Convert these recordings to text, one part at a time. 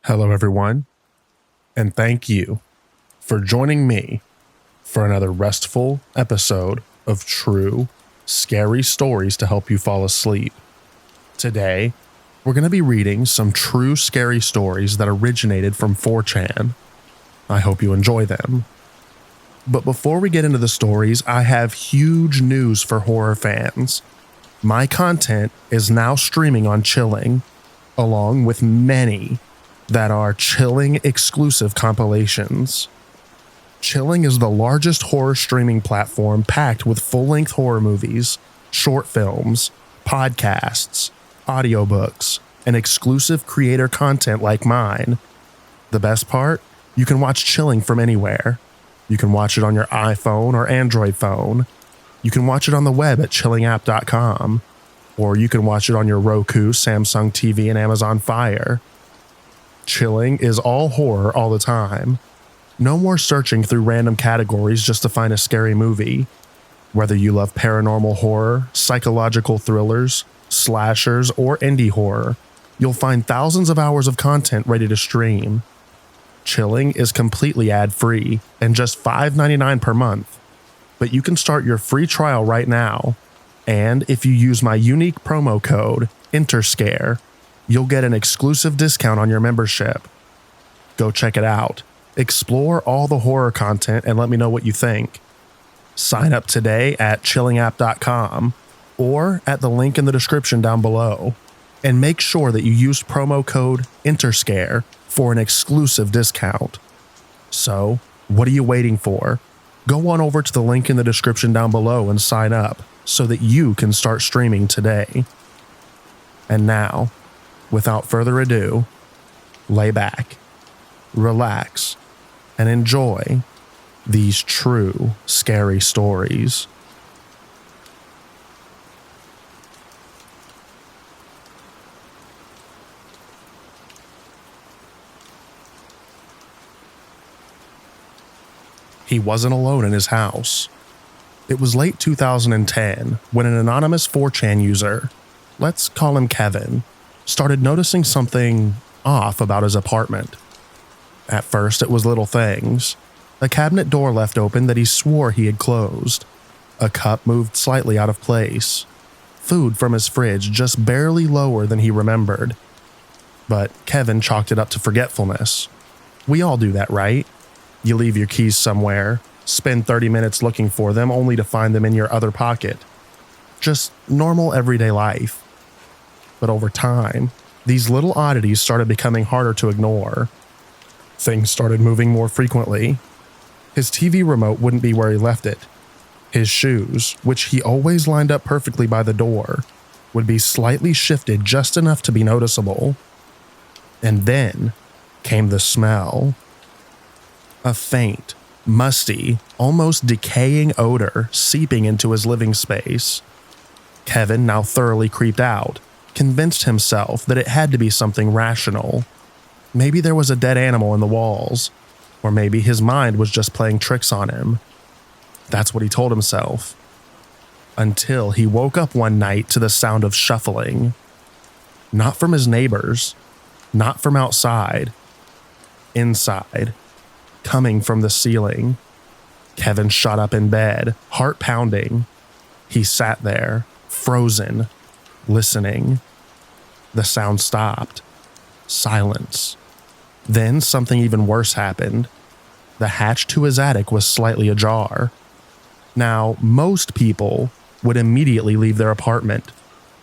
Hello, everyone, and thank you for joining me for another restful episode of true, scary stories to help you fall asleep. Today, we're going to be reading some true scary stories that originated from 4chan. I hope you enjoy them. But before we get into the stories, I have huge news for horror fans. My content is now streaming on Chilling, along with many that are Chilling exclusive compilations. Chilling is the largest horror streaming platform packed with full-length horror movies, short films, podcasts, audiobooks, and exclusive creator content like mine. The best part? You can watch Chilling from anywhere. You can watch it on your iPhone or Android phone. You can watch it on the web at chillingapp.com. Or you can watch it on your Roku, Samsung TV, and Amazon Fire. Chilling is all horror all the time. No more searching through random categories just to find a scary movie. Whether you love paranormal horror, psychological thrillers, slashers, or indie horror, you'll find thousands of hours of content ready to stream. Chilling is completely ad-free and just $5.99 per month. But you can start your free trial right now. And if you use my unique promo code, Interscare, you'll get an exclusive discount on your membership. Go check it out. Explore all the horror content and let me know what you think. Sign up today at chillingapp.com or at the link in the description down below. And make sure that you use promo code Interscare for an exclusive discount. So, what are you waiting for? Go on over to the link in the description down below and sign up so that you can start streaming today. And now, without further ado, lay back, relax, and enjoy these true scary stories. He wasn't alone in his house. It was late 2010 when an anonymous 4chan user, let's call him Kevin, started noticing something off about his apartment. At first, it was little things. A cabinet door left open that he swore he had closed. A cup moved slightly out of place. Food from his fridge just barely lower than he remembered. But Kevin chalked it up to forgetfulness. We all do that, right? You leave your keys somewhere, spend 30 minutes looking for them only to find them in your other pocket. Just normal everyday life. But over time, these little oddities started becoming harder to ignore. Things started moving more frequently. His TV remote wouldn't be where he left it. His shoes, which he always lined up perfectly by the door, would be slightly shifted just enough to be noticeable. And then came the smell. A faint, musty, almost decaying odor seeping into his living space. Kevin, now thoroughly creeped out, convinced himself that it had to be something rational. Maybe there was a dead animal in the walls, or maybe his mind was just playing tricks on him. That's what he told himself. Until he woke up one night to the sound of shuffling. Not from his neighbors, not from outside. Inside. Coming from the ceiling. Kevin shot up in bed, heart pounding. He sat there, frozen, listening. The sound stopped. Silence. Then something even worse happened. The hatch to his attic was slightly ajar. Now, most people would immediately leave their apartment,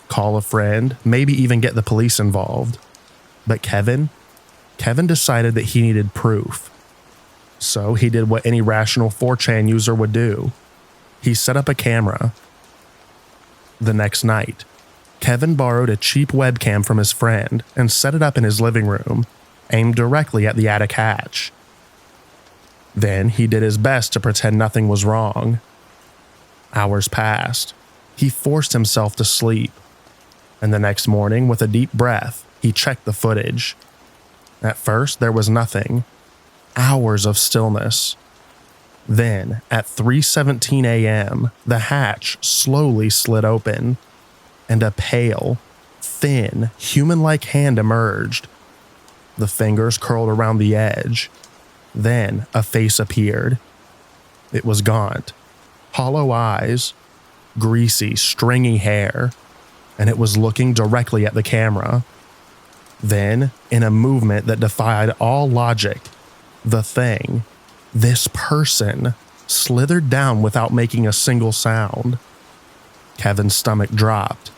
call a friend, maybe even get the police involved. But Kevin decided that he needed proof. So he did what any rational 4chan user would do. He set up a camera. The next night, Kevin borrowed a cheap webcam from his friend and set it up in his living room, aimed directly at the attic hatch. Then he did his best to pretend nothing was wrong. Hours passed. He forced himself to sleep. And the next morning, with a deep breath, he checked the footage. At first, there was nothing. Hours of stillness. Then, at 3:17 a.m., the hatch slowly slid open, and a pale, thin, human-like hand emerged. The fingers curled around the edge. Then a face appeared. It was gaunt, hollow eyes, greasy, stringy hair, and it was looking directly at the camera. Then, in a movement that defied all logic, the thing, this person, slithered down without making a single sound. Kevin's stomach dropped.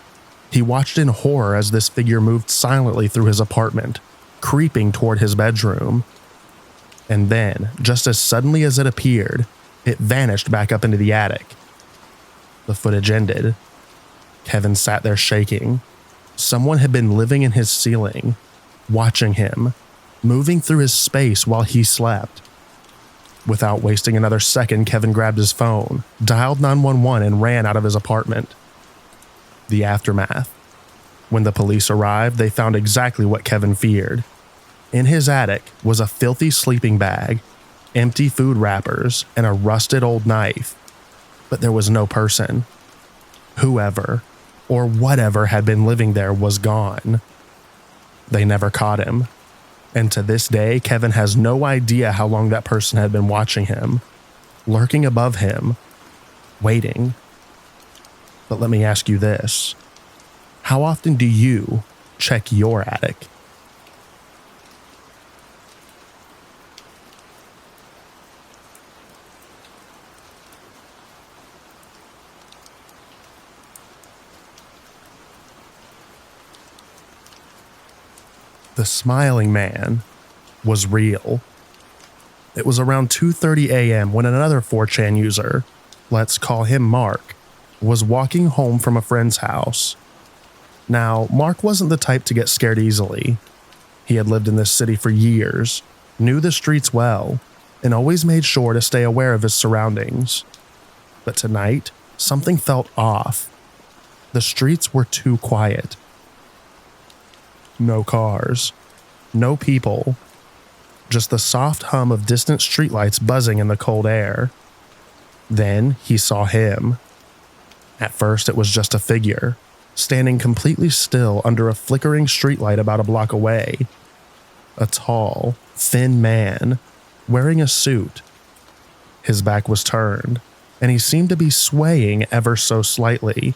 He watched in horror as this figure moved silently through his apartment, creeping toward his bedroom. And then, just as suddenly as it appeared, it vanished back up into the attic. The footage ended. Kevin sat there shaking. Someone had been living in his ceiling, watching him, moving through his space while he slept. Without wasting another second, Kevin grabbed his phone, dialed 911, and ran out of his apartment. The aftermath. When the police arrived, they found exactly what Kevin feared. In his attic was a filthy sleeping bag, empty food wrappers, and a rusted old knife. But there was no person. Whoever or whatever had been living there was gone. They never caught him. And to this day, Kevin has no idea how long that person had been watching him, lurking above him, waiting. But let me ask you this. How often do you check your attic? The smiling man was real. It was around 2:30 a.m. when another 4chan user, let's call him Mark, was walking home from a friend's house. Now, Mark wasn't the type to get scared easily. He had lived in this city for years, knew the streets well, and always made sure to stay aware of his surroundings. But tonight, something felt off. The streets were too quiet. No cars, no people, just the soft hum of distant streetlights buzzing in the cold air. Then he saw him. At first, it was just a figure, standing completely still under a flickering streetlight about a block away. A tall, thin man, wearing a suit. His back was turned, and he seemed to be swaying ever so slightly.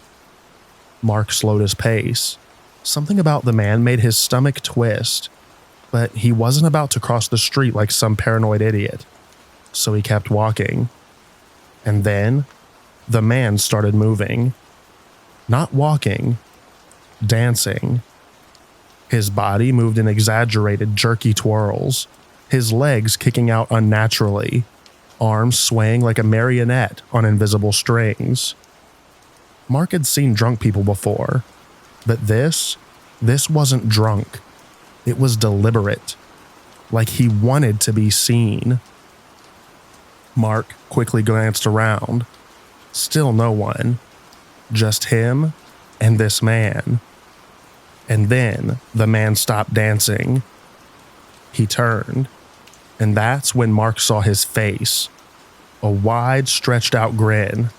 Mark slowed his pace. Something about the man made his stomach twist, but he wasn't about to cross the street like some paranoid idiot, so he kept walking. And then, the man started moving. Not walking, dancing. His body moved in exaggerated, jerky twirls, his legs kicking out unnaturally, arms swaying like a marionette on invisible strings. Mark had seen drunk people before, but this wasn't drunk. It was deliberate, like he wanted to be seen. Mark quickly glanced around. Still no one. Just him and this man. And then the man stopped dancing. He turned, and that's when Mark saw his face. A wide, stretched out grin.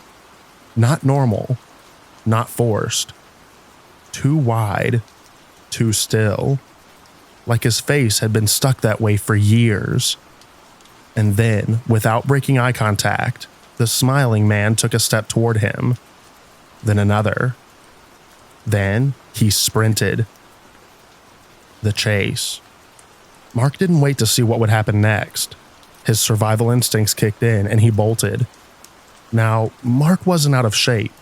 Not normal, not forced. Too wide, too still. Like his face had been stuck that way for years. And then, without breaking eye contact, the smiling man took a step toward him. Then another. Then he sprinted. The chase. Mark didn't wait to see what would happen next. His survival instincts kicked in and he bolted. Now, Mark wasn't out of shape,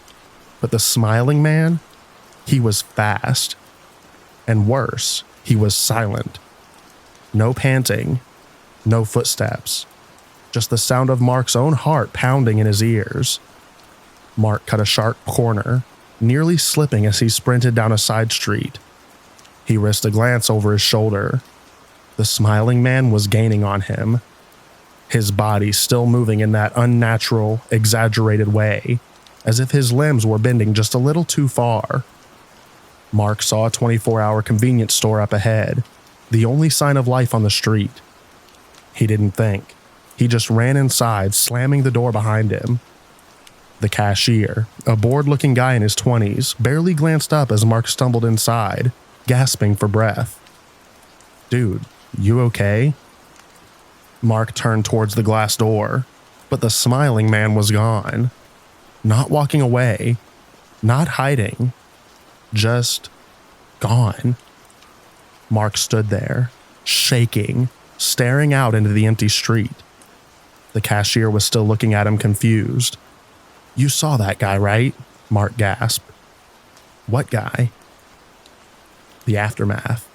but the smiling man, he was fast. And worse, he was silent. No panting, no footsteps, just the sound of Mark's own heart pounding in his ears. Mark cut a sharp corner, nearly slipping as he sprinted down a side street. He risked a glance over his shoulder. The smiling man was gaining on him, his body still moving in that unnatural, exaggerated way, as if his limbs were bending just a little too far. Mark saw a 24-hour convenience store up ahead, the only sign of life on the street. He didn't think. He just ran inside, slamming the door behind him. The cashier, a bored-looking guy in his 20s, barely glanced up as Mark stumbled inside, gasping for breath. "Dude, You okay?" Mark turned towards the glass door, but the smiling man was gone. Not walking away, not hiding, just gone. Mark stood there, shaking, staring out into the empty street. The cashier was still looking at him confused. "You saw that guy, right?" Mark gasped. "What guy?" The aftermath.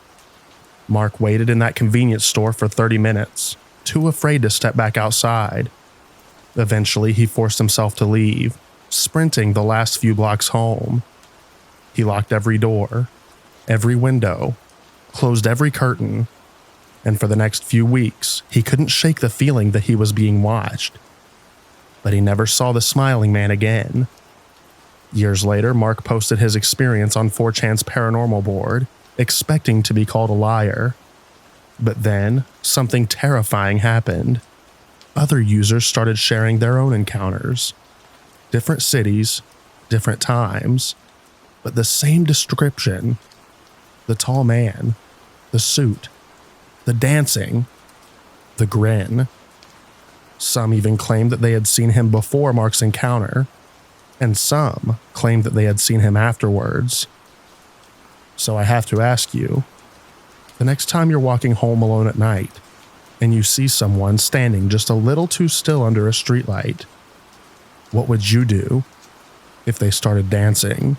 Mark waited in that convenience store for 30 minutes, too afraid to step back outside. Eventually, he forced himself to leave, sprinting the last few blocks home. He locked every door, every window, closed every curtain, and for the next few weeks, he couldn't shake the feeling that he was being watched. But he never saw the smiling man again. Years later, Mark posted his experience on 4chan's paranormal board, expecting to be called a liar. But then, something terrifying happened. Other users started sharing their own encounters. Different cities, different times, but the same description. The tall man, the suit, the dancing, the grin. Some even claimed that they had seen him before Mark's encounter, and some claimed that they had seen him afterwards. So I have to ask you, the next time you're walking home alone at night, and you see someone standing just a little too still under a streetlight, what would you do if they started dancing?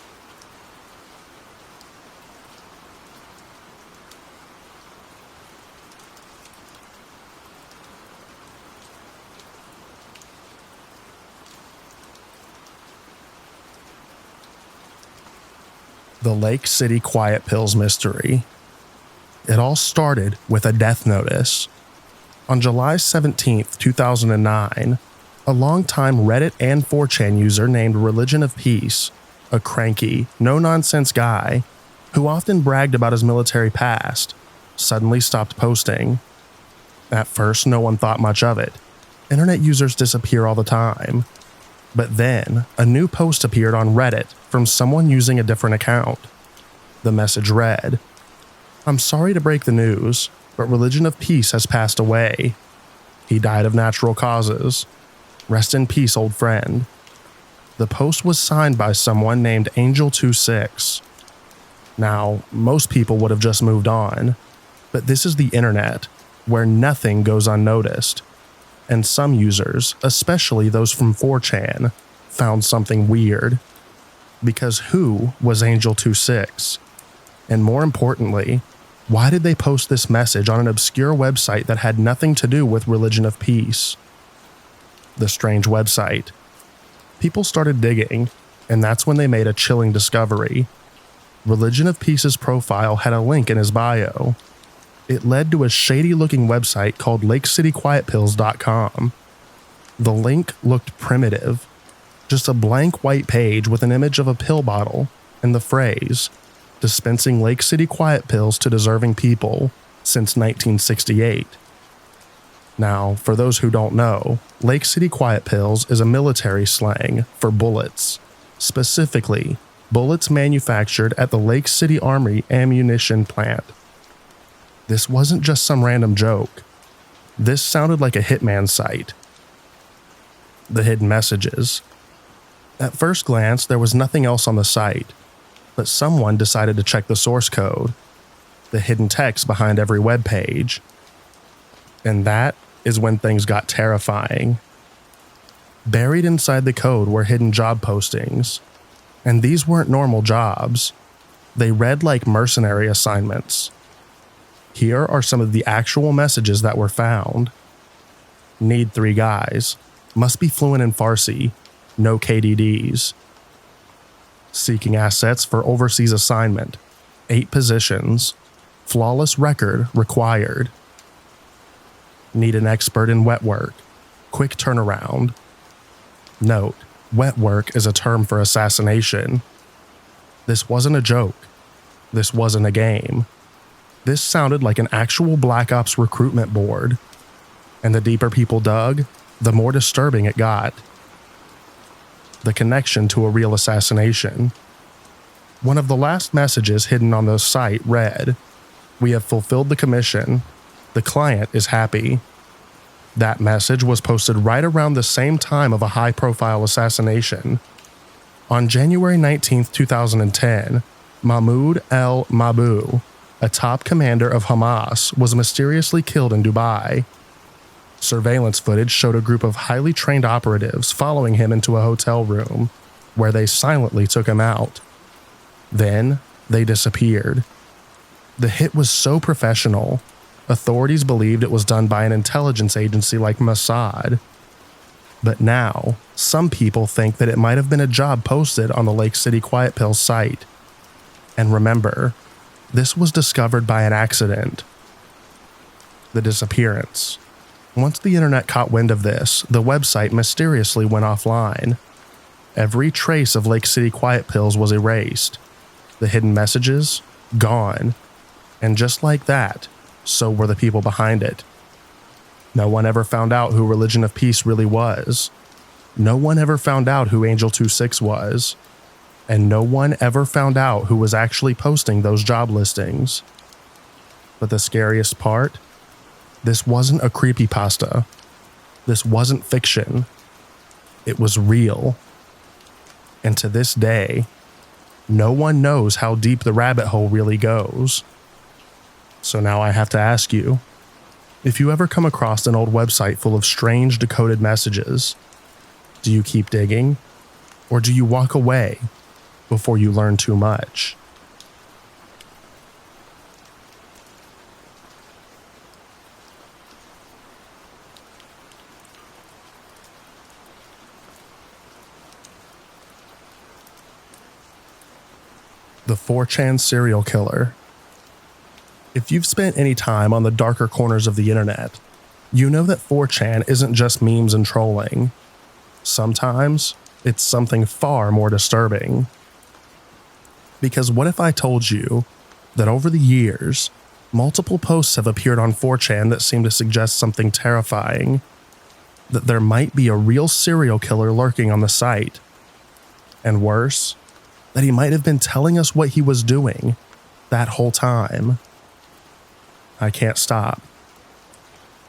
The Lake City Quiet Pills mystery. It all started with a death notice. On July 17, 2009, a longtime Reddit and 4chan user named Religion of Peace, a cranky, no-nonsense guy who often bragged about his military past, suddenly stopped posting. At first, no one thought much of it. Internet users disappear all the time. But then, a new post appeared on Reddit from someone using a different account. The message read, "I'm sorry to break the news, but Religion of Peace has passed away. He died of natural causes. Rest in peace, old friend." The post was signed by someone named Angel26. Now, most people would have just moved on, but this is the internet, where nothing goes unnoticed. And some users, especially those from 4chan, found something weird. Because who was Angel26? And more importantly, why did they post this message on an obscure website that had nothing to do with Religion of Peace? The strange website. People started digging, and that's when they made a chilling discovery. Religion of Peace's profile had a link in his bio. It led to a shady-looking website called LakeCityQuietPills.com. The link looked primitive, just a blank white page with an image of a pill bottle and the phrase, "dispensing Lake City Quiet Pills to deserving people since 1968. Now, for those who don't know, Lake City Quiet Pills is a military slang for bullets, specifically bullets manufactured at the Lake City Army ammunition plant. This wasn't just some random joke. This sounded like a hitman site. The hidden messages. At first glance, there was nothing else on the site, but someone decided to check the source code, the hidden text behind every web page. And that is when things got terrifying. Buried inside the code were hidden job postings, and these weren't normal jobs. They read like mercenary assignments. Here are some of the actual messages that were found. Need 3 guys. Must be fluent in Farsi. No KDDs. Seeking assets for overseas assignment. 8 positions. Flawless record required. Need an expert in wet work. Quick turnaround. Note, wet work is a term for assassination. This wasn't a joke. This wasn't a game. This sounded like an actual Black Ops recruitment board. And the deeper people dug, the more disturbing it got. The connection to a real assassination. One of the last messages hidden on the site read, "We have fulfilled the commission. The client is happy. That message was posted right around the same time of a high-profile assassination. On January 19, 2010, Mahmoud el-Mabou, a top commander of Hamas, was mysteriously killed in Dubai. Surveillance footage showed a group of highly trained operatives following him into a hotel room, where they silently took him out. Then, they disappeared. The hit was so professional, authorities believed it was done by an intelligence agency like Mossad. But now, some people think that it might have been a job posted on the Lake City Quiet Pills site. And remember, this was discovered by an accident. The disappearance. Once the internet caught wind of this, the website mysteriously went offline. Every trace of Lake City Quiet Pills was erased. The hidden messages, gone. And just like that, so were the people behind it. No one ever found out who Religion of Peace really was. No one ever found out who Angel 26 was. And no one ever found out who was actually posting those job listings. But the scariest part? This wasn't a creepypasta. This wasn't fiction. It was real. And to this day, no one knows how deep the rabbit hole really goes. So now I have to ask you, if you ever come across an old website full of strange decoded messages, do you keep digging, or do you walk away before you learn too much? The 4chan's serial killer. If you've spent any time on the darker corners of the internet, you know that 4chan isn't just memes and trolling. Sometimes, it's something far more disturbing. Because what if I told you that over the years, multiple posts have appeared on 4chan that seem to suggest something terrifying? That there might be a real serial killer lurking on the site. And worse, that he might have been telling us what he was doing that whole time. I can't stop.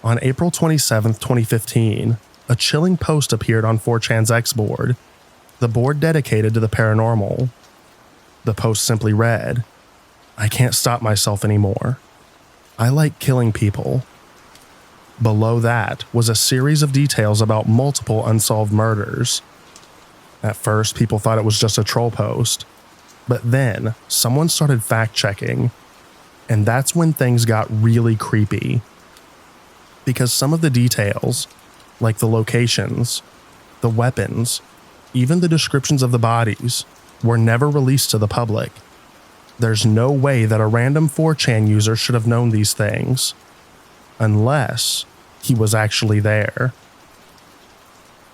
On April 27, 2015, a chilling post appeared on 4chan's X board, the board dedicated to the paranormal. The post simply read, "I can't stop myself anymore. I like killing people." Below that was a series of details about multiple unsolved murders. At first, people thought it was just a troll post, but then someone started fact-checking. And that's when things got really creepy. Because some of the details, like the locations, the weapons, even the descriptions of the bodies, were never released to the public. There's no way that a random 4chan user should have known these things, unless he was actually there.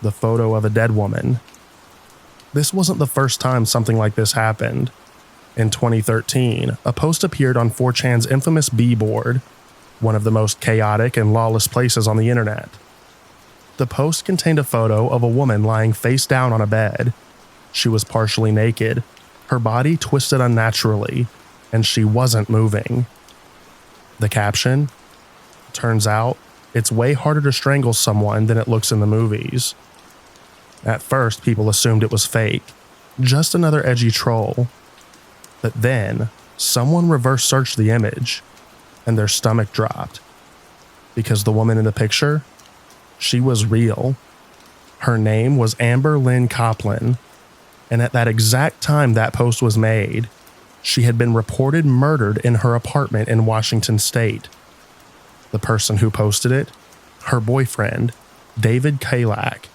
The photo of a dead woman. This wasn't the first time something like this happened. In 2013, a post appeared on 4chan's infamous B board, one of the most chaotic and lawless places on the internet. The post contained a photo of a woman lying face down on a bed. She was partially naked, her body twisted unnaturally, and she wasn't moving. The caption? Turns out, it's way harder to strangle someone than it looks in the movies. At first, people assumed it was fake, just another edgy troll. But then, someone reverse searched the image, and their stomach dropped. Because the woman in the picture, she was real. Her name was Amber Lynn Coplin, and at that exact time that post was made, she had been reported murdered in her apartment in Washington State. The person who posted it, her boyfriend, David Kalak.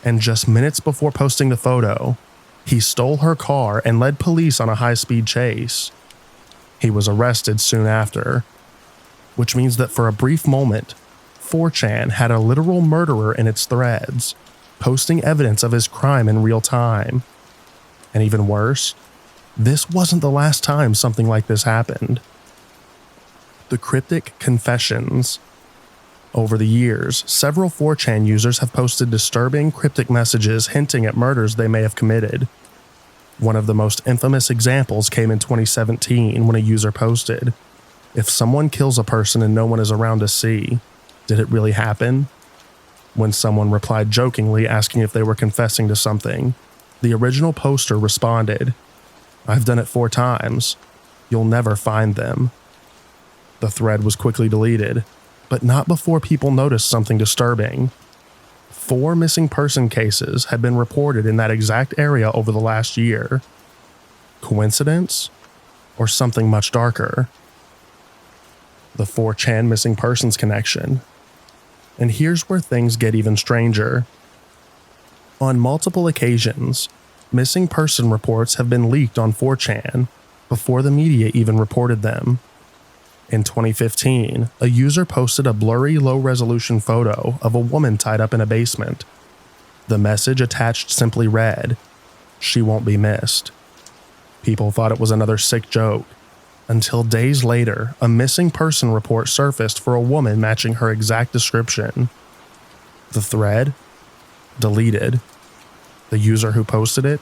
And just minutes before posting the photo, he stole her car and led police on a high-speed chase. He was arrested soon after, which means that for a brief moment, 4chan had a literal murderer in its threads, posting evidence of his crime in real time. And even worse, this wasn't the last time something like this happened. The cryptic confessions. Over the years, several 4chan users have posted disturbing cryptic messages hinting at murders they may have committed. One of the most infamous examples came in 2017 when a user posted, If someone kills a person and no one is around to see, did it really happen? When someone replied jokingly asking if they were confessing to something, the original poster responded, "I've done it 4 times. You'll never find them." The thread was quickly deleted, but not before people noticed something disturbing. 4 missing person cases had been reported in that exact area over the last year. Coincidence? Or something much darker? The 4chan missing persons connection. And here's where things get even stranger. On multiple occasions, missing person reports have been leaked on 4chan before the media even reported them. In 2015, a user posted a blurry, low-resolution photo of a woman tied up in a basement. The message attached simply read, "She won't be missed." People thought it was another sick joke, until days later, a missing person report surfaced for a woman matching her exact description. The thread? Deleted. The user who posted it?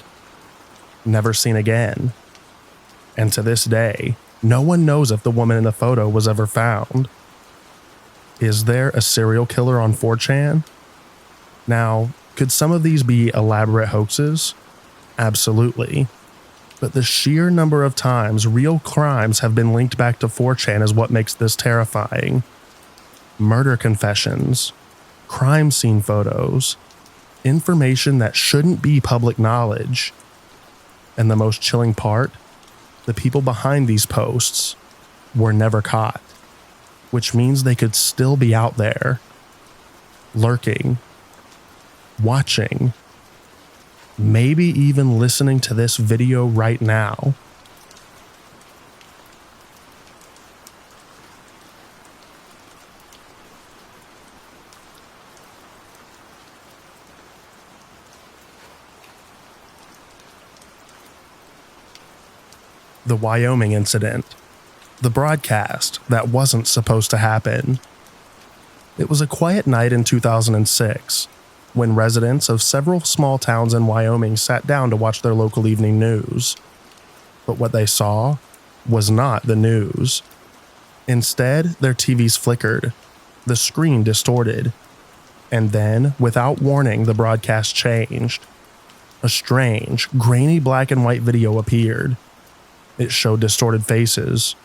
Never seen again. And to this day, no one knows if the woman in the photo was ever found. Is there a serial killer on 4chan? Now, could some of these be elaborate hoaxes? Absolutely. But the sheer number of times real crimes have been linked back to 4chan is what makes this terrifying. Murder confessions, crime scene photos, information that shouldn't be public knowledge. And the most chilling part? The people behind these posts were never caught, which means they could still be out there, lurking, watching, maybe even listening to this video right now. The Wyoming incident. The broadcast that wasn't supposed to happen. It was a quiet night in 2006 when residents of several small towns in Wyoming sat down to watch their local evening news. But what they saw was not the news. Instead, their TVs flickered, the screen distorted, and then, without warning, the broadcast changed. A strange, grainy black and white video appeared. It showed distorted faces,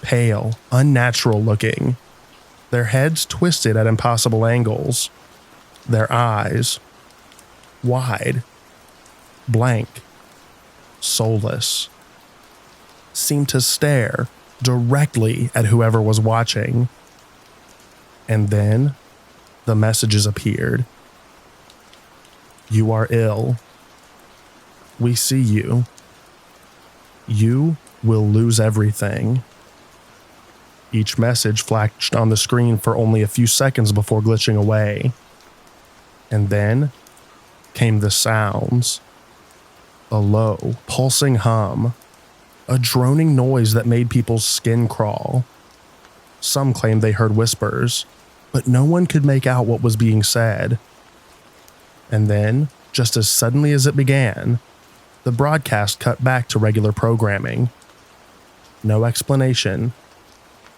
pale, unnatural looking, their heads twisted at impossible angles, their eyes wide, blank, soulless, seemed to stare directly at whoever was watching. And then the messages appeared. "You are ill. We see you. You will lose everything." Each message flashed on the screen for only a few seconds before glitching away. And then came the sounds. A low, pulsing hum. A droning noise that made people's skin crawl. Some claimed they heard whispers, but no one could make out what was being said. And then, just as suddenly as it began, the broadcast cut back to regular programming. No explanation,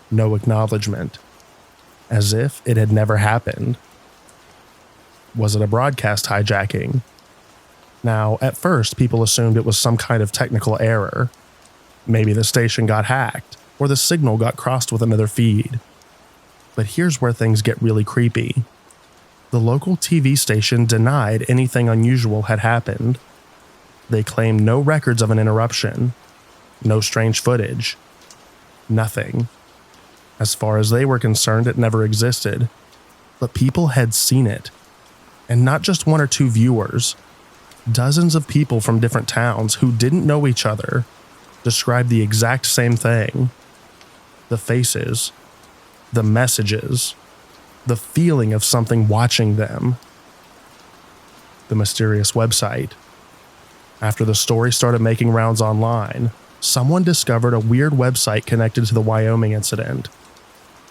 no acknowledgement, as if it had never happened. Was it a broadcast hijacking? Now, at first, people assumed it was some kind of technical error. Maybe the station got hacked, or the signal got crossed with another feed. But here's where things get really creepy. The local TV station denied anything unusual had happened. They claimed no records of an interruption, no strange footage, nothing. As far as they were concerned, it never existed. But people had seen it. And not just 1 or 2 viewers. Dozens of people from different towns who didn't know each other described the exact same thing. The faces, the messages, the feeling of something watching them. The mysterious website. After the story started making rounds online, someone discovered a weird website connected to the Wyoming incident.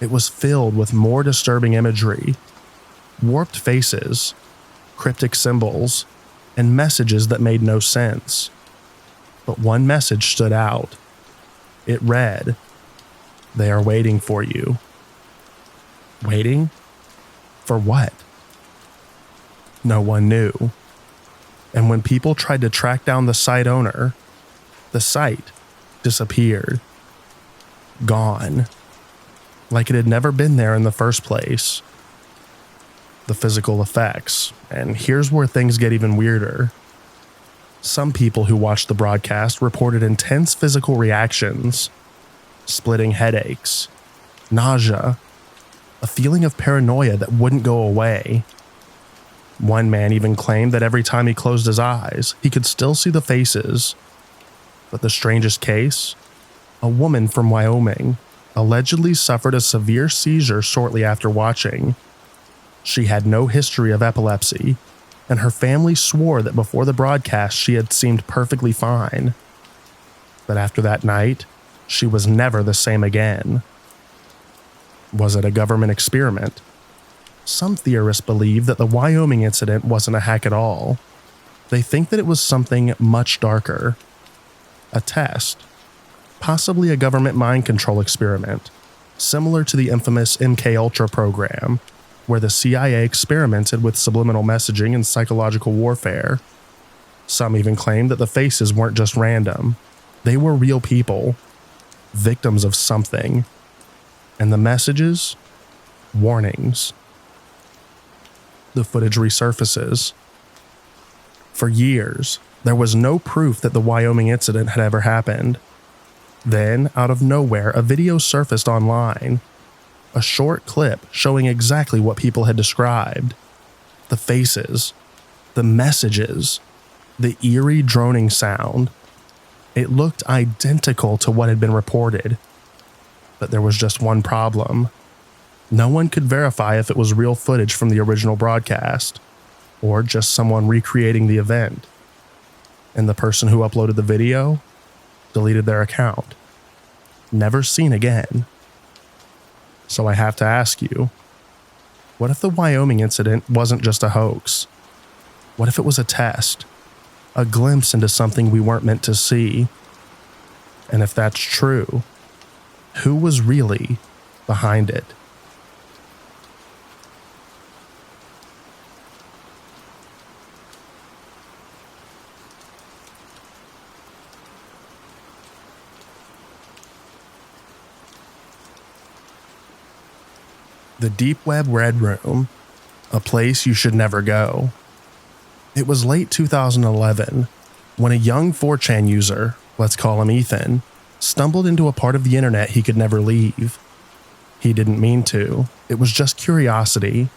It was filled with more disturbing imagery, warped faces, cryptic symbols, and messages that made no sense. But one message stood out. It read, They are waiting for you. Waiting? For what? No one knew. And when people tried to track down the site owner, the site disappeared. Gone. Like it had never been there in the first place. The physical effects, and here's where things get even weirder. Some people who watched the broadcast reported intense physical reactions, splitting headaches, nausea, a feeling of paranoia that wouldn't go away. One man even claimed that every time he closed his eyes, he could still see the faces. But the strangest case? A woman from Wyoming allegedly suffered a severe seizure shortly after watching. She had no history of epilepsy, and her family swore that before the broadcast she had seemed perfectly fine. But after that night, she was never the same again. Was it a government experiment? Some theorists believe that the Wyoming incident wasn't a hack at all. They think that it was something much darker. A test. Possibly a government mind control experiment, similar to the infamous MKUltra program, where the CIA experimented with subliminal messaging and psychological warfare. Some even claim that the faces weren't just random. They were real people, victims of something. And the messages? Warnings. The footage resurfaces. For years, there was no proof that the Wyoming incident had ever happened. Then, out of nowhere, a video surfaced online. A short clip showing exactly what people had described. The faces, the messages, the eerie droning sound. It looked identical to what had been reported. But there was just one problem. No one could verify if it was real footage from the original broadcast, or just someone recreating the event. And the person who uploaded the video deleted their account. Never seen again. So I have to ask you, what if the Wyoming incident wasn't just a hoax? What if it was a test? A glimpse into something we weren't meant to see? And if that's true, who was really behind it? The Deep Web Red Room, a place you should never go. It was late 2011 when a young 4chan user, let's call him Ethan, stumbled into a part of the internet he could never leave. He didn't mean to, it was just curiosity.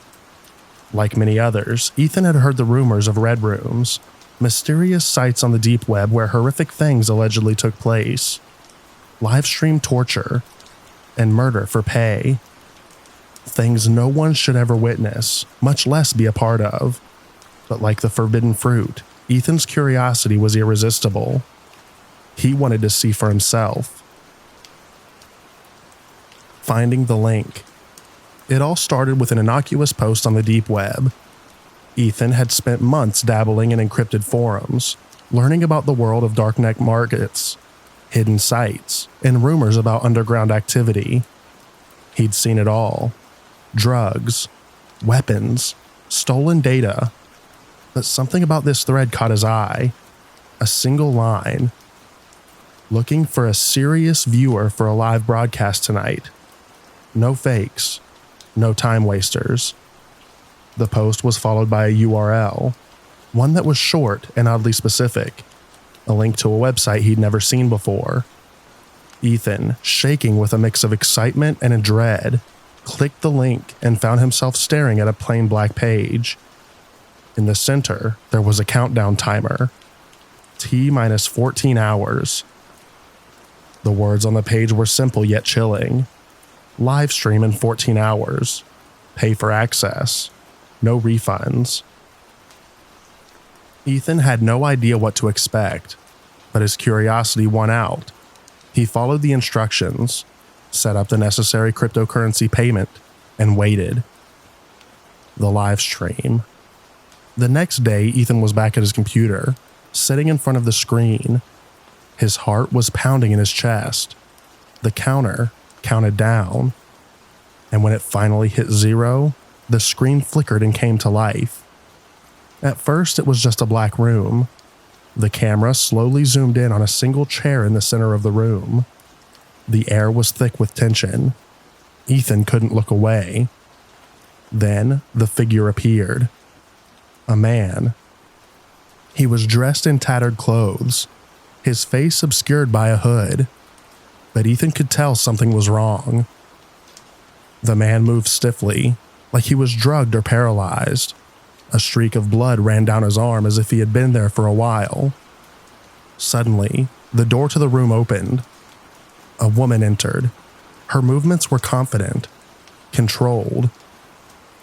Like many others, Ethan had heard the rumors of red rooms, mysterious sites on the deep web where horrific things allegedly took place. Live-stream torture and murder for pay. Things no one should ever witness, much less be a part of. But like the forbidden fruit, Ethan's curiosity was irresistible. He wanted to see for himself. Finding the link. It all started with an innocuous post on the deep web. Ethan had spent months dabbling in encrypted forums, learning about the world of darknet markets, hidden sites, and rumors about underground activity. He'd seen it all. Drugs, weapons, stolen data. But something about this thread caught his eye. A single line. Looking for a serious viewer for a live broadcast tonight. No fakes. No time wasters. The post was followed by a URL, one that was short and oddly specific. A link to a website he'd never seen before. Ethan, shaking with a mix of excitement and dread, clicked the link and found himself staring at a plain black page. In the center, there was a countdown timer. T-minus 14 hours. The words on the page were simple yet chilling. Live stream in 14 hours. Pay for access. No refunds. Ethan had no idea what to expect, but his curiosity won out. He followed the instructions, set up the necessary cryptocurrency payment, and waited. The live stream. The next day, Ethan was back at his computer, sitting in front of the screen. His heart was pounding in his chest. The counter counted down, and when it finally hit 0, the screen flickered and came to life. At first, it was just a black room. The camera slowly zoomed in on a single chair in the center of the room. The air was thick with tension. Ethan couldn't look away. Then the figure appeared. A man. He was dressed in tattered clothes, his face obscured by a hood, but Ethan could tell something was wrong. The man moved stiffly, like he was drugged or paralyzed. A streak of blood ran down his arm as if he had been there for a while. Suddenly, the door to the room opened. A woman entered. Her movements were confident, controlled.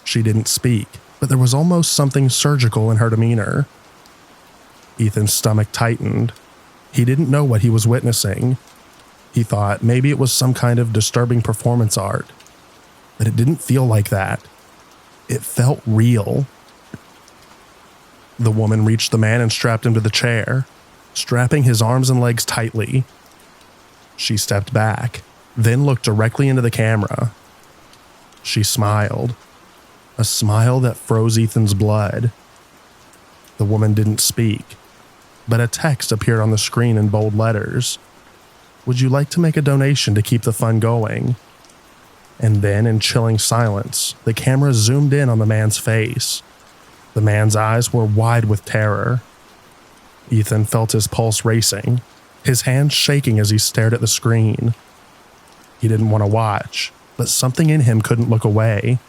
She didn't speak, but there was almost something surgical in her demeanor. Ethan's stomach tightened. He didn't know what he was witnessing. He thought maybe it was some kind of disturbing performance art, but it didn't feel like that. It felt real. The woman reached the man and strapped him to the chair, strapping his arms and legs tightly. She stepped back, then looked directly into the camera. She smiled, a smile that froze Ethan's blood. The woman didn't speak, but a text appeared on the screen in bold letters. "Would you like to make a donation to keep the fun going?" And then, in chilling silence, the camera zoomed in on the man's face. The man's eyes were wide with terror. Ethan felt his pulse racing, his hands shaking as he stared at the screen. He didn't want to watch, but something in him couldn't look away.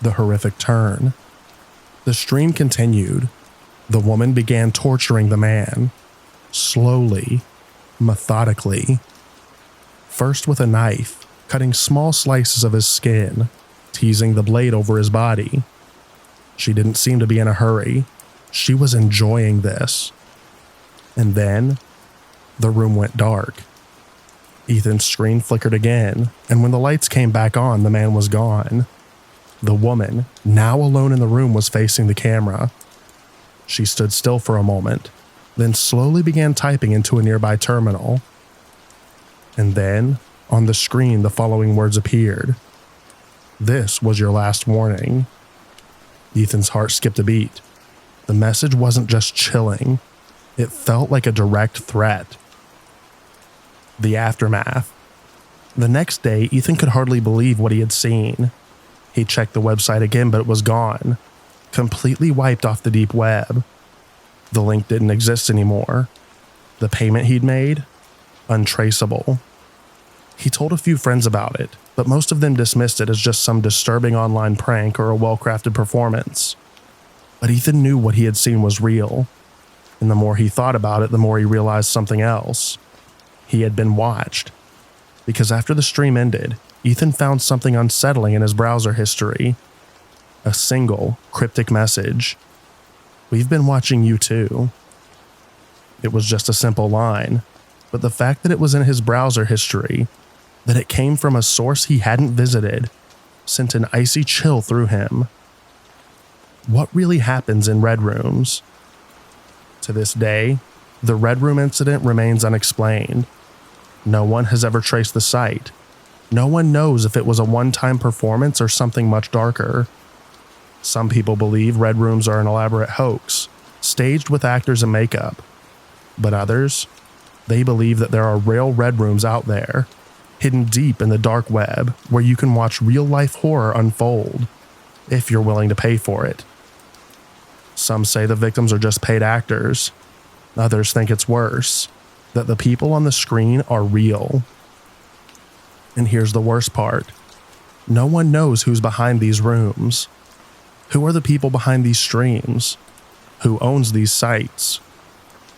The horrific turn. The stream continued. The woman began torturing the man, slowly, methodically. First with a knife, cutting small slices of his skin, teasing the blade over his body. She didn't seem to be in a hurry. She was enjoying this. And then, the room went dark. Ethan's screen flickered again, and when the lights came back on, the man was gone. The woman, now alone in the room, was facing the camera. She stood still for a moment, then slowly began typing into a nearby terminal. And then, on the screen, the following words appeared. "This was your last warning." Ethan's heart skipped a beat. The message wasn't just chilling. It felt like a direct threat. The aftermath. The next day, Ethan could hardly believe what he had seen. He checked the website again, but it was gone, completely wiped off the deep web. The link didn't exist anymore. The payment he'd made? Untraceable. He told a few friends about it, but most of them dismissed it as just some disturbing online prank or a well-crafted performance. But Ethan knew what he had seen was real, and the more he thought about it, the more he realized something else. He had been watched. Because after the stream ended, Ethan found something unsettling in his browser history. A single, cryptic message. "We've been watching you too." It was just a simple line, but the fact that it was in his browser history, that it came from a source he hadn't visited, sent an icy chill through him. What really happens in red rooms? To this day, the red room incident remains unexplained. No one has ever traced the site. No one knows if it was a one-time performance or something much darker. Some people believe red rooms are an elaborate hoax, staged with actors and makeup. But others, they believe that there are real red rooms out there, hidden deep in the dark web, where you can watch real-life horror unfold, if you're willing to pay for it. Some say the victims are just paid actors. Others think it's worse, that the people on the screen are real. And here's the worst part. No one knows who's behind these rooms. Who are the people behind these streams? Who owns these sites?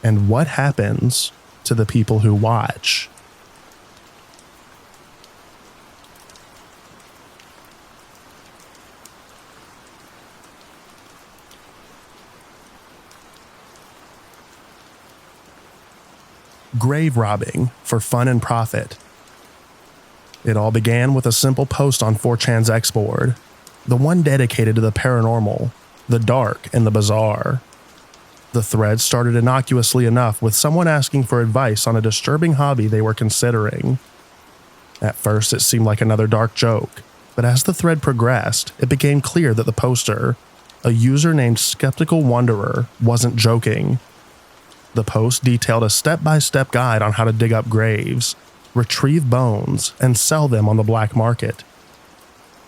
And what happens to the people who watch? Grave robbing for fun and profit. It all began with a simple post on 4chan's X board, the one dedicated to the paranormal, the dark, and the bizarre. The thread started innocuously enough, with someone asking for advice on a disturbing hobby they were considering. At first, it seemed like another dark joke, but as the thread progressed, it became clear that the poster, a user named Skeptical Wanderer, wasn't joking. The post detailed a step-by-step guide on how to dig up graves, retrieve bones, and sell them on the black market.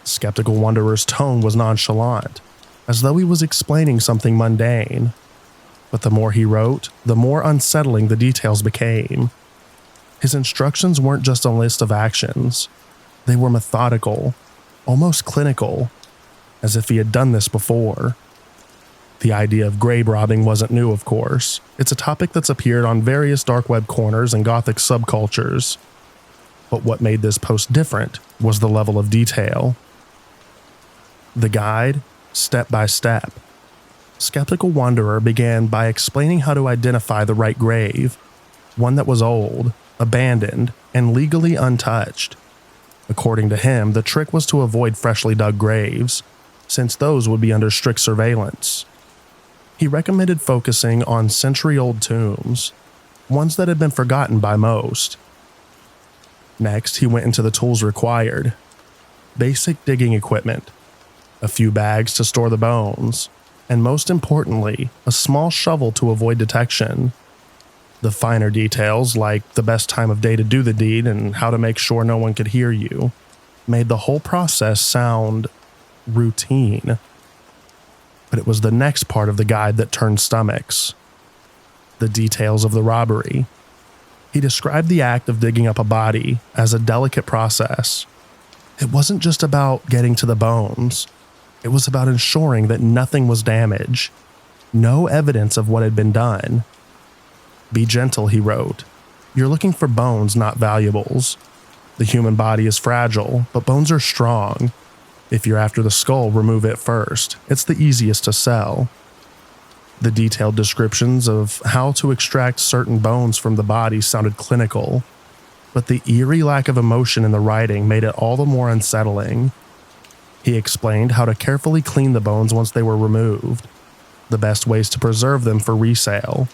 Skeptical Wanderer's tone was nonchalant, as though he was explaining something mundane. But the more he wrote, the more unsettling the details became. His instructions weren't just a list of actions. They were methodical, almost clinical, as if he had done this before. The idea of grave robbing wasn't new, of course. It's a topic that's appeared on various dark web corners and gothic subcultures. But what made this post different was the level of detail. The guide, step by step. Skeptical Wanderer began by explaining how to identify the right grave, one that was old, abandoned, and legally untouched. According to him, the trick was to avoid freshly dug graves, since those would be under strict surveillance. He recommended focusing on century-old tombs, ones that had been forgotten by most. Next, he went into the tools required. Basic digging equipment, a few bags to store the bones, and most importantly, a small shovel to avoid detection. The finer details, like the best time of day to do the deed and how to make sure no one could hear you, made the whole process sound routine. But it was the next part of the guide that turned stomachs. The details of the robbery. He described the act of digging up a body as a delicate process. It wasn't just about getting to the bones. It was about ensuring that nothing was damaged. No evidence of what had been done. Be gentle, he wrote. You're looking for bones, not valuables. The human body is fragile, but bones are strong. If you're after the skull, remove it first. It's the easiest to sell. The detailed descriptions of how to extract certain bones from the body sounded clinical, but the eerie lack of emotion in the writing made it all the more unsettling. He explained how to carefully clean the bones once they were removed, the best ways to preserve them for resale.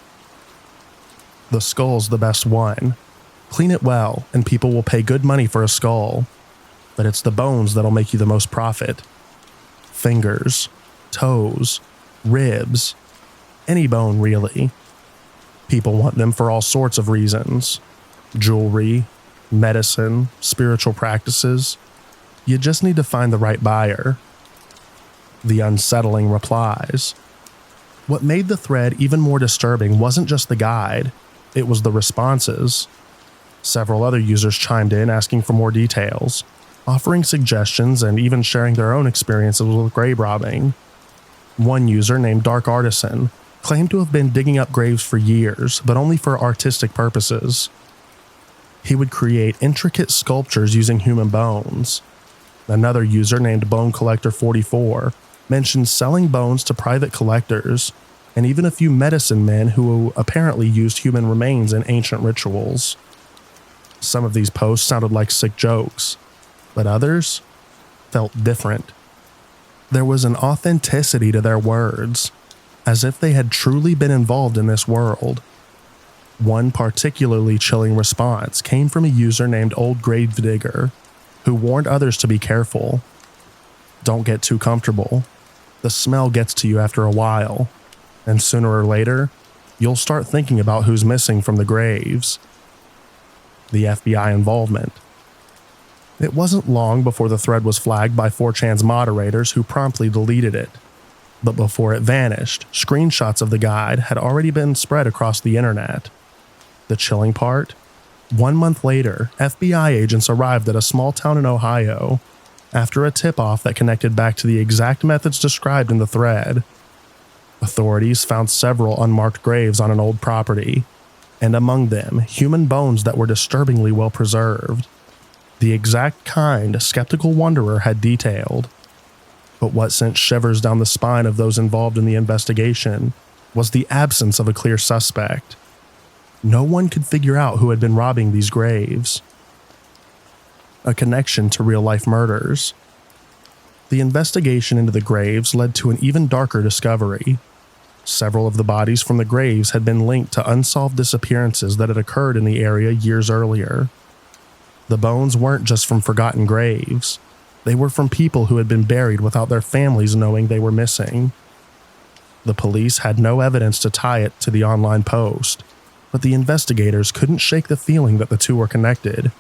The skull's the best one. Clean it well, and people will pay good money for a skull. But it's the bones that'll make you the most profit. Fingers, toes, ribs, any bone really. People want them for all sorts of reasons. Jewelry, medicine, spiritual practices. You just need to find the right buyer. The unsettling replies. What made the thread even more disturbing wasn't just the guide, it was the responses. Several other users chimed in asking for more details, offering suggestions and even sharing their own experiences with grave robbing. One user named Dark Artisan claimed to have been digging up graves for years, but only for artistic purposes. He would create intricate sculptures using human bones. Another user named Bone Collector 44 mentioned selling bones to private collectors, and even a few medicine men who apparently used human remains in ancient rituals. Some of these posts sounded like sick jokes, but others felt different. There was an authenticity to their words, as if they had truly been involved in this world. One particularly chilling response came from a user named Old Gravedigger, who warned others to be careful. Don't get too comfortable. The smell gets to you after a while, and sooner or later, you'll start thinking about who's missing from the graves. The FBI involvement. It wasn't long before the thread was flagged by 4chan's moderators who promptly deleted it. But before it vanished, screenshots of the guide had already been spread across the internet. The chilling part? 1 month later, FBI agents arrived at a small town in Ohio after a tip-off that connected back to the exact methods described in the thread. Authorities found several unmarked graves on an old property, and among them, human bones that were disturbingly well preserved. The exact kind Skeptical Wanderer had detailed. But what sent shivers down the spine of those involved in the investigation was the absence of a clear suspect. No one could figure out who had been robbing these graves. A connection to real-life murders. The investigation into the graves led to an even darker discovery. Several of the bodies from the graves had been linked to unsolved disappearances that had occurred in the area years earlier. The bones weren't just from forgotten graves. They were from people who had been buried without their families knowing they were missing. The police had no evidence to tie it to the online post, but the investigators couldn't shake the feeling that the two were connected.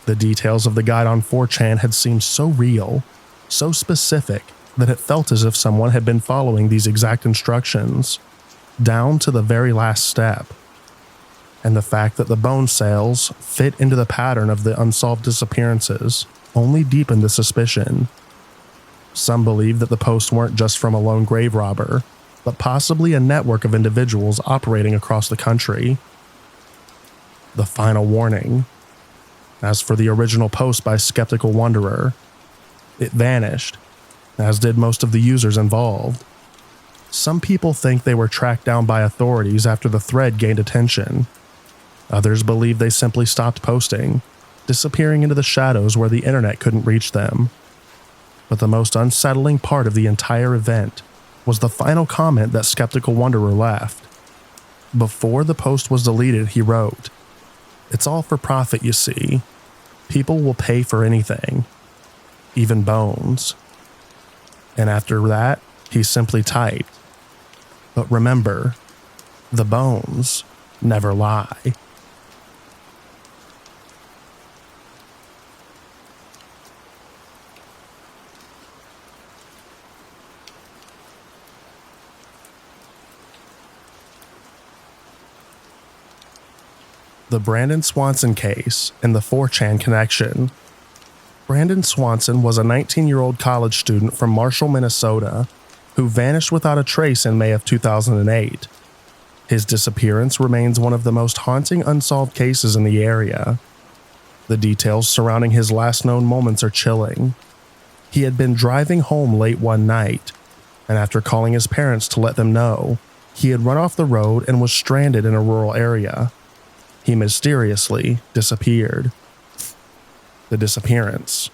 The details of the guide on 4chan had seemed so real, so specific, that it felt as if someone had been following these exact instructions, down to the very last step. And the fact that the bone sales fit into the pattern of the unsolved disappearances only deepened the suspicion. Some believed that the posts weren't just from a lone grave robber, but possibly a network of individuals operating across the country. The final warning. As for the original post by Skeptical Wanderer, it vanished, as did most of the users involved. Some people think they were tracked down by authorities after the thread gained attention. Others believe they simply stopped posting, disappearing into the shadows where the internet couldn't reach them. But the most unsettling part of the entire event was the final comment that Skeptical Wanderer left. Before the post was deleted, he wrote, "It's all for profit, you see. People will pay for anything, even bones." And after that, he simply typed, "But remember, the bones never lie." The Brandon Swanson case and the 4chan connection. Brandon Swanson was a 19-year-old college student from Marshall, Minnesota, who vanished without a trace in May of 2008. His disappearance remains one of the most haunting unsolved cases in the area. The details surrounding his last known moments are chilling. He had been driving home late one night, and after calling his parents to let them know, he had run off the road and was stranded in a rural area. He mysteriously disappeared. The disappearance.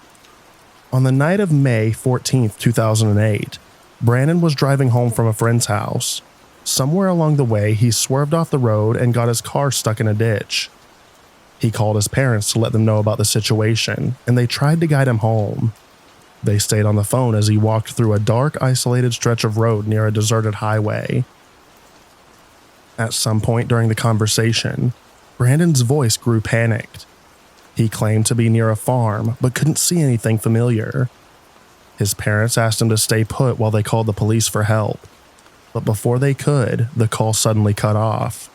On the night of May 14, 2008, Brandon was driving home from a friend's house. Somewhere along the way, he swerved off the road and got his car stuck in a ditch. He called his parents to let them know about the situation, and they tried to guide him home. They stayed on the phone as he walked through a dark, isolated stretch of road near a deserted highway. At some point during the conversation, Brandon's voice grew panicked. He claimed to be near a farm, but couldn't see anything familiar. His parents asked him to stay put while they called the police for help. But before they could, the call suddenly cut off.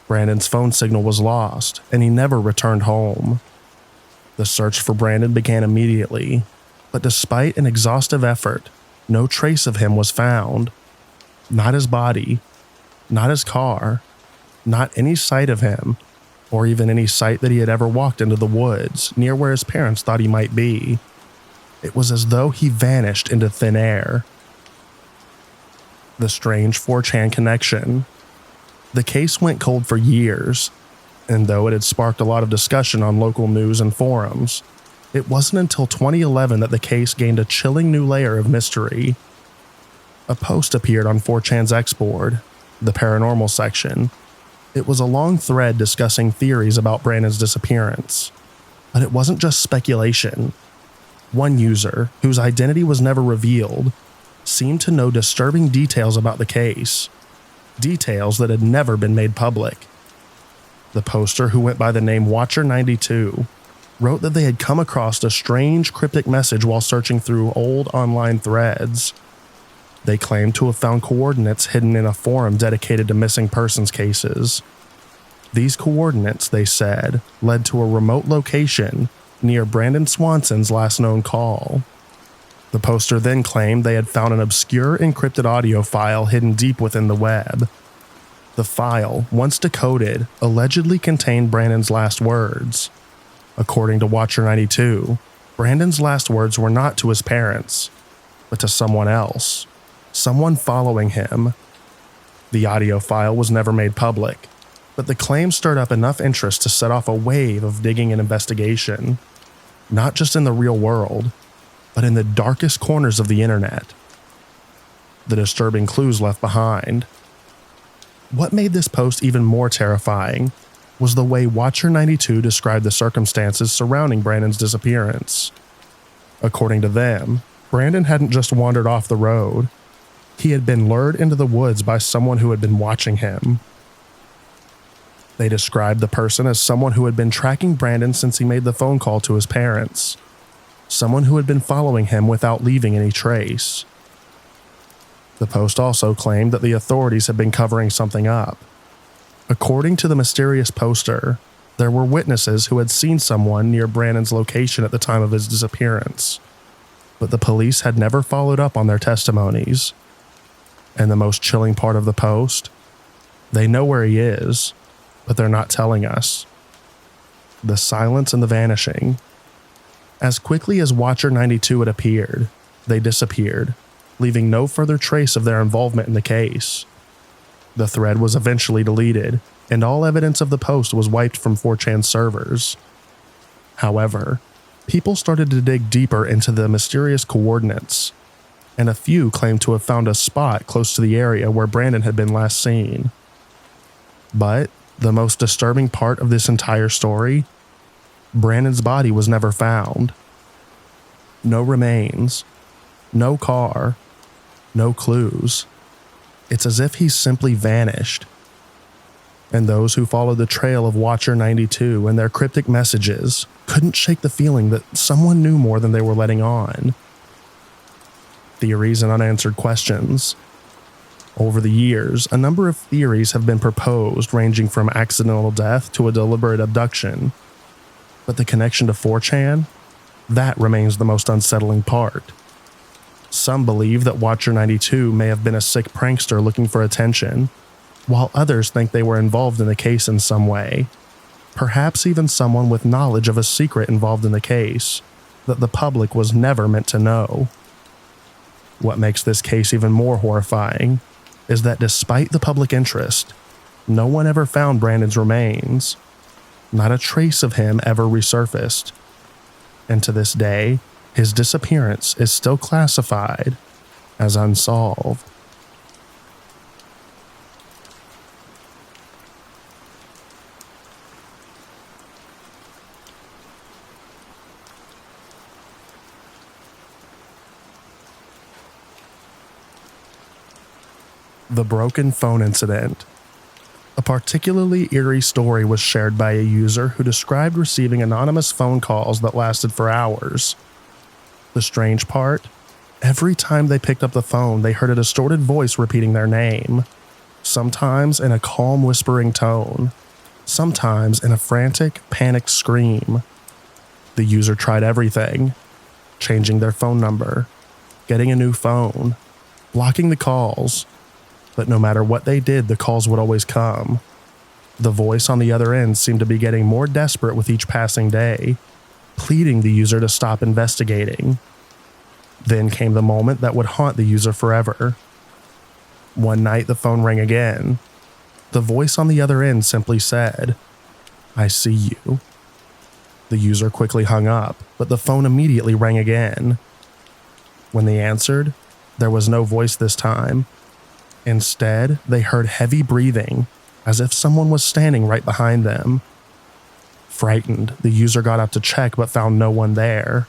Brandon's phone signal was lost, and he never returned home. The search for Brandon began immediately, but despite an exhaustive effort, no trace of him was found. Not his body, not his car, not any sight of him, or even any sight that he had ever walked into the woods near where his parents thought he might be. It was as though he vanished into thin air. The strange 4chan connection. The case went cold for years, and though it had sparked a lot of discussion on local news and forums, it wasn't until 2011 that the case gained a chilling new layer of mystery. A post appeared on 4chan's X board, the paranormal section. It was a long thread discussing theories about Brandon's disappearance. But it wasn't just speculation. One user, whose identity was never revealed, seemed to know disturbing details about the case. Details that had never been made public. The poster, who went by the name Watcher92, wrote that they had come across a strange cryptic message while searching through old online threads. They claimed to have found coordinates hidden in a forum dedicated to missing persons cases. These coordinates, they said, led to a remote location near Brandon Swanson's last known call. The poster then claimed they had found an obscure encrypted audio file hidden deep within the web. The file, once decoded, allegedly contained Brandon's last words. According to Watcher92, Brandon's last words were not to his parents, but to someone else. Someone following him. The audio file was never made public, but the claim stirred up enough interest to set off a wave of digging and investigation, not just in the real world, but in the darkest corners of the internet. The disturbing clues left behind. What made this post even more terrifying was the way Watcher92 described the circumstances surrounding Brandon's disappearance. According to them, Brandon hadn't just wandered off the road. He had been lured into the woods by someone who had been watching him. They described the person as someone who had been tracking Brandon since he made the phone call to his parents. Someone who had been following him without leaving any trace. The post also claimed that the authorities had been covering something up. According to the mysterious poster, there were witnesses who had seen someone near Brandon's location at the time of his disappearance, but the police had never followed up on their testimonies. And the most chilling part of the post? They know where he is, but they're not telling us. The silence and the vanishing. As quickly as Watcher92 had appeared, they disappeared, leaving no further trace of their involvement in the case. The thread was eventually deleted, and all evidence of the post was wiped from 4chan's servers. However, people started to dig deeper into the mysterious coordinates, and a few claimed to have found a spot close to the area where Brandon had been last seen. But the most disturbing part of this entire story? Brandon's body was never found. No remains, no car, no clues. It's as if he's simply vanished. And those who followed the trail of Watcher92 and their cryptic messages couldn't shake the feeling that someone knew more than they were letting on. Theories and unanswered questions. Over the years, a number of theories have been proposed, ranging from accidental death to a deliberate abduction. But the connection to 4chan? That remains the most unsettling part. Some believe that Watcher92 may have been a sick prankster looking for attention, while others think they were involved in the case in some way. Perhaps even someone with knowledge of a secret involved in the case that the public was never meant to know. What makes this case even more horrifying is that despite the public interest, no one ever found Brandon's remains. Not a trace of him ever resurfaced. And to this day, his disappearance is still classified as unsolved. The broken phone incident. A particularly eerie story was shared by a user who described receiving anonymous phone calls that lasted for hours. The strange part? Every time they picked up the phone, they heard a distorted voice repeating their name, sometimes in a calm whispering tone, sometimes in a frantic, panicked scream. The user tried everything, changing their phone number, getting a new phone, blocking the calls. But no matter what they did, the calls would always come. The voice on the other end seemed to be getting more desperate with each passing day, pleading the user to stop investigating. Then came the moment that would haunt the user forever. One night the phone rang again. The voice on the other end simply said, "I see you." The user quickly hung up, but the phone immediately rang again. When they answered, there was no voice this time. Instead, they heard heavy breathing, as if someone was standing right behind them. Frightened, the user got up to check but found no one there.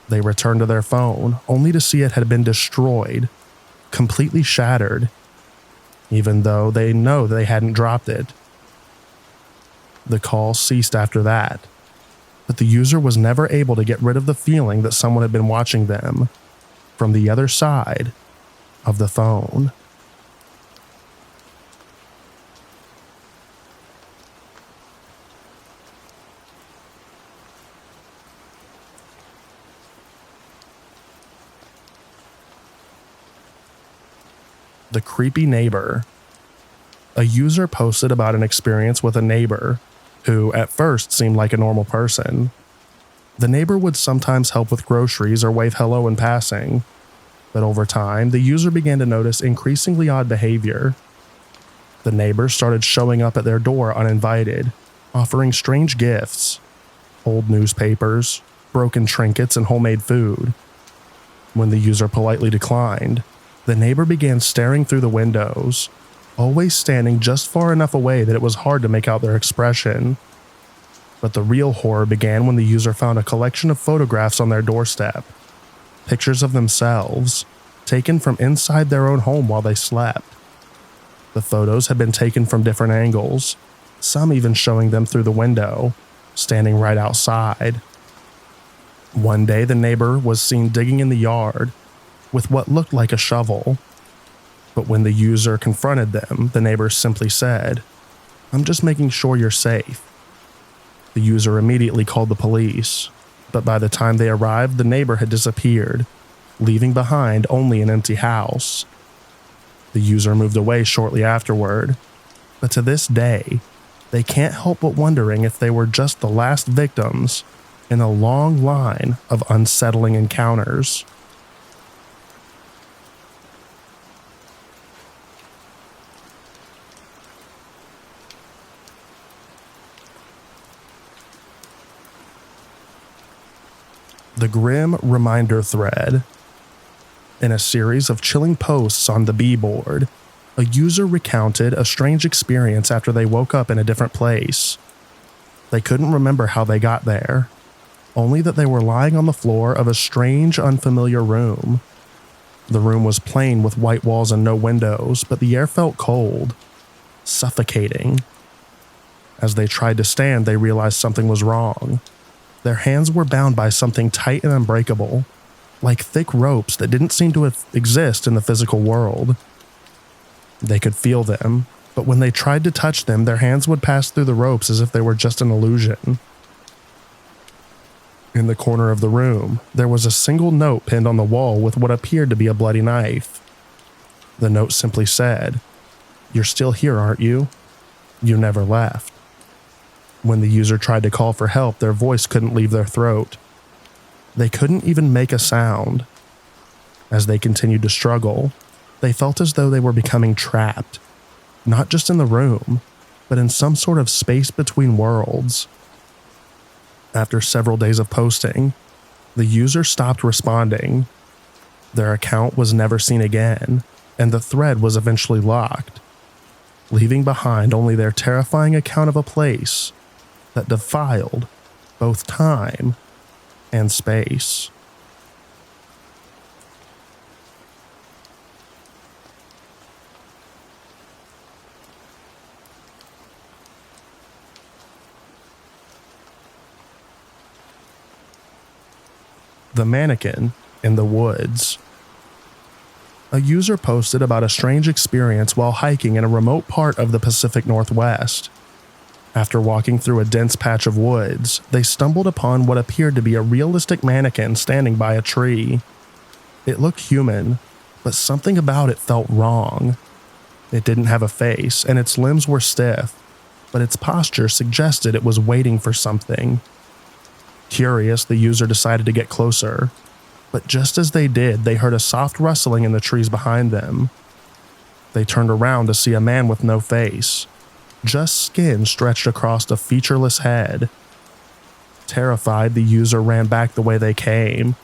They returned to their phone, only to see it had been destroyed, completely shattered, even though they know they hadn't dropped it. The call ceased after that, but the user was never able to get rid of the feeling that someone had been watching them from the other side of the phone. The creepy neighbor. A user posted about an experience with a neighbor who at first seemed like a normal person. The neighbor would sometimes help with groceries or wave hello in passing, but over time, the user began to notice increasingly odd behavior. The neighbor started showing up at their door uninvited, offering strange gifts, old newspapers, broken trinkets, and homemade food. When the user politely declined, the neighbor began staring through the windows, always standing just far enough away that it was hard to make out their expression. But the real horror began when the user found a collection of photographs on their doorstep, pictures of themselves, taken from inside their own home while they slept. The photos had been taken from different angles, some even showing them through the window, standing right outside. One day, the neighbor was seen digging in the yard with what looked like a shovel. But when the user confronted them, the neighbor simply said, "I'm just making sure you're safe." The user immediately called the police, but by the time they arrived, the neighbor had disappeared, leaving behind only an empty house. The user moved away shortly afterward, but to this day, they can't help but wondering if they were just the last victims in a long line of unsettling encounters. The Grim Reminder Thread. In a series of chilling posts on the B-board, a user recounted a strange experience after they woke up in a different place. They couldn't remember how they got there, only that they were lying on the floor of a strange, unfamiliar room. The room was plain with white walls and no windows, but the air felt cold, suffocating. As they tried to stand, they realized something was wrong. Their hands were bound by something tight and unbreakable, like thick ropes that didn't seem to exist in the physical world. They could feel them, but when they tried to touch them, their hands would pass through the ropes as if they were just an illusion. In the corner of the room, there was a single note pinned on the wall with what appeared to be a bloody knife. The note simply said, "You're still here, aren't you? You never left." When the user tried to call for help, their voice couldn't leave their throat. They couldn't even make a sound. As they continued to struggle, they felt as though they were becoming trapped, not just in the room, but in some sort of space between worlds. After several days of posting, the user stopped responding. Their account was never seen again, and the thread was eventually locked, leaving behind only their terrifying account of a place that defiled both time and space. The mannequin in the woods. A user posted about a strange experience while hiking in a remote part of the Pacific Northwest. After walking through a dense patch of woods, they stumbled upon what appeared to be a realistic mannequin standing by a tree. It looked human, but something about it felt wrong. It didn't have a face, and its limbs were stiff, but its posture suggested it was waiting for something. Curious, the user decided to get closer, but just as they did, they heard a soft rustling in the trees behind them. They turned around to see a man with no face, just skin stretched across a featureless head. Terrified, the user ran back the way they came,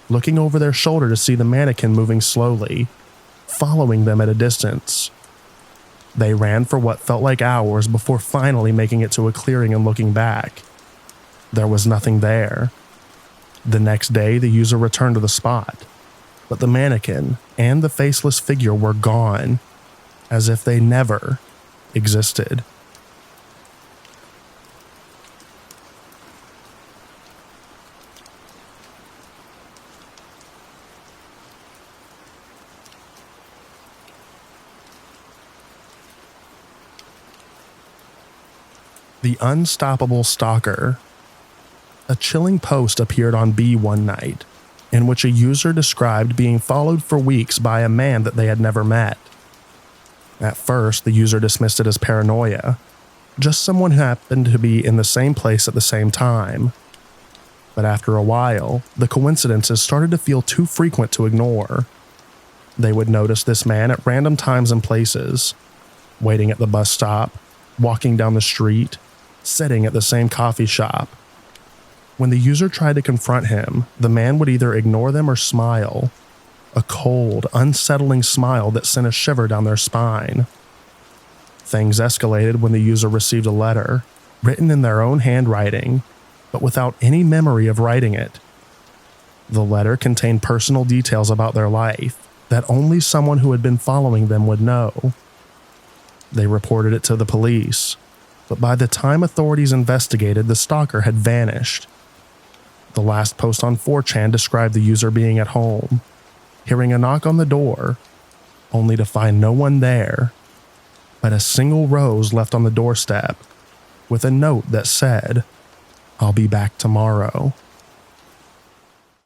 looking over their shoulder to see the mannequin moving slowly, following them at a distance. They ran for what felt like hours before finally making it to a clearing and looking back. There was nothing there. The next day, the user returned to the spot, but the mannequin and the faceless figure were gone, as if they never existed. The Unstoppable Stalker. A chilling post appeared on B one night, in which a user described being followed for weeks by a man that they had never met. At first, the user dismissed it as paranoia, just someone who happened to be in the same place at the same time. But after a while, the coincidences started to feel too frequent to ignore. They would notice this man at random times and places, waiting at the bus stop, walking down the street, sitting at the same coffee shop. When the user tried to confront him, the man would either ignore them or smile, a cold, unsettling smile that sent a shiver down their spine. Things escalated when the user received a letter, written in their own handwriting, but without any memory of writing it. The letter contained personal details about their life that only someone who had been following them would know. They reported it to the police, but by the time authorities investigated, the stalker had vanished. The last post on 4chan described the user being at home, hearing a knock on the door, only to find no one there, but a single rose left on the doorstep with a note that said, "I'll be back tomorrow."